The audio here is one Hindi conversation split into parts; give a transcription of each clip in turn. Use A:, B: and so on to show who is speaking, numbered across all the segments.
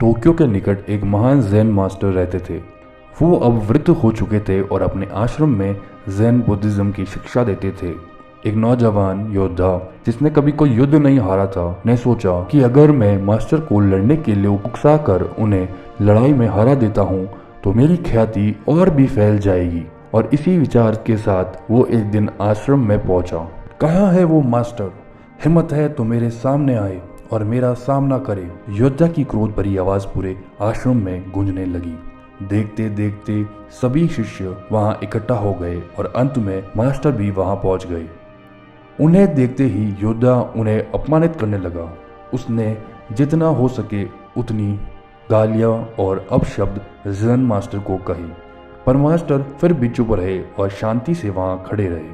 A: टोक्यो के निकट एक महान ज़ेन मास्टर रहते थे। वो अब वृद्ध हो चुके थे और अपने आश्रम में ज़ेन बुद्धिज़्म की शिक्षा देते थे। एक नौजवान योद्धा जिसने कभी कोई युद्ध नहीं हारा था ने सोचा कि अगर मैं मास्टर को लड़ने के लिए उकसा कर उन्हें लड़ाई में हरा देता हूँ तो मेरी ख्याति और भी फैल जाएगी। और इसी विचार के साथ वो एक दिन आश्रम में पहुंचा। कहाँ है वो मास्टर? हिम्मत है तो मेरे सामने आए और मेरा सामना करे। योद्धा की क्रोध भरी आवाज पूरे आश्रम में गूंजने लगी। देखते देखते सभी शिष्य वहां इकट्ठा हो गए और अंत में मास्टर भी वहां पहुंच गए। उन्हें देखते ही योद्धा उन्हें अपमानित करने लगा। उसने जितना हो सके उतनी गालियां और अपशब्द ज़ेन मास्टर को कही, पर मास्टर फिर भी चुप रहे और शांति से वहां खड़े रहे।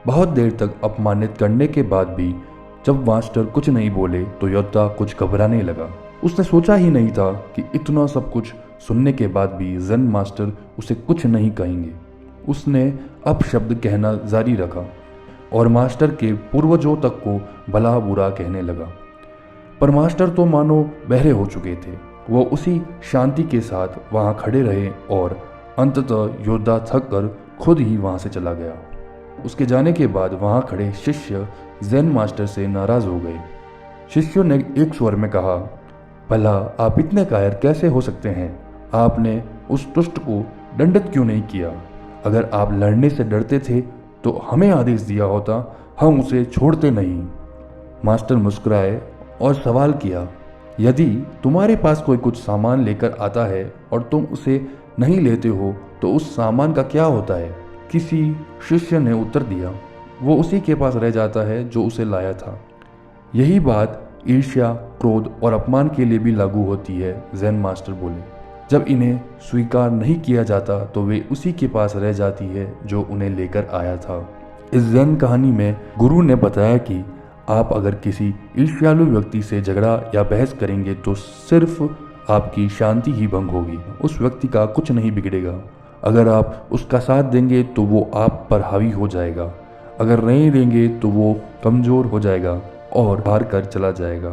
A: बहुत देर तक अपमानित करने के बाद भी जब मास्टर कुछ नहीं बोले तो योद्धा कुछ घबराने लगा। उसने सोचा ही नहीं था कि इतना सब कुछ सुनने के बाद भी ज़ेन मास्टर उसे कुछ नहीं कहेंगे। उसने अपशब्द कहना जारी रखा और मास्टर के पूर्वजों तक को भला बुरा कहने लगा। पर मास्टर तो मानो बहरे हो चुके थे। वो उसी शांति के साथ वहां खड़े रहे और अंततः योद्धा थक कर खुद ही वहां से चला गया। उसके जाने के बाद वहां खड़े शिष्य ज़ेन मास्टर से नाराज हो गए। शिष्यों ने एक स्वर में कहा, भला आप इतने कायर कैसे हो सकते हैं? आपने उस दुष्ट को दंडित क्यों नहीं किया? अगर आप लड़ने से डरते थे तो हमें आदेश दिया होता, हम उसे छोड़ते नहीं। मास्टर मुस्कुराए और सवाल किया, यदि तुम्हारे पास कोई कुछ सामान लेकर आता है और तुम उसे नहीं लेते हो तो उस सामान का क्या होता है? किसी शिष्य ने उत्तर दिया, वो उसी के पास रह जाता है जो उसे लाया था। यही बात ईर्ष्या, क्रोध और अपमान के लिए भी लागू होती है, ज़ेन मास्टर बोले। जब इन्हें स्वीकार नहीं किया जाता तो वे उसी के पास रह जाती है जो उन्हें लेकर आया था। इस ज़ेन कहानी में गुरु ने बताया कि आप अगर किसी ईर्ष्यालु व्यक्ति से झगड़ा या बहस करेंगे तो सिर्फ आपकी शांति ही भंग होगी। उस व्यक्ति का कुछ नहीं बिगड़ेगा। अगर आप उसका साथ देंगे तो वो आप पर हावी हो जाएगा। अगर नहीं देंगे तो वो कमज़ोर हो जाएगा और हार कर चला जाएगा।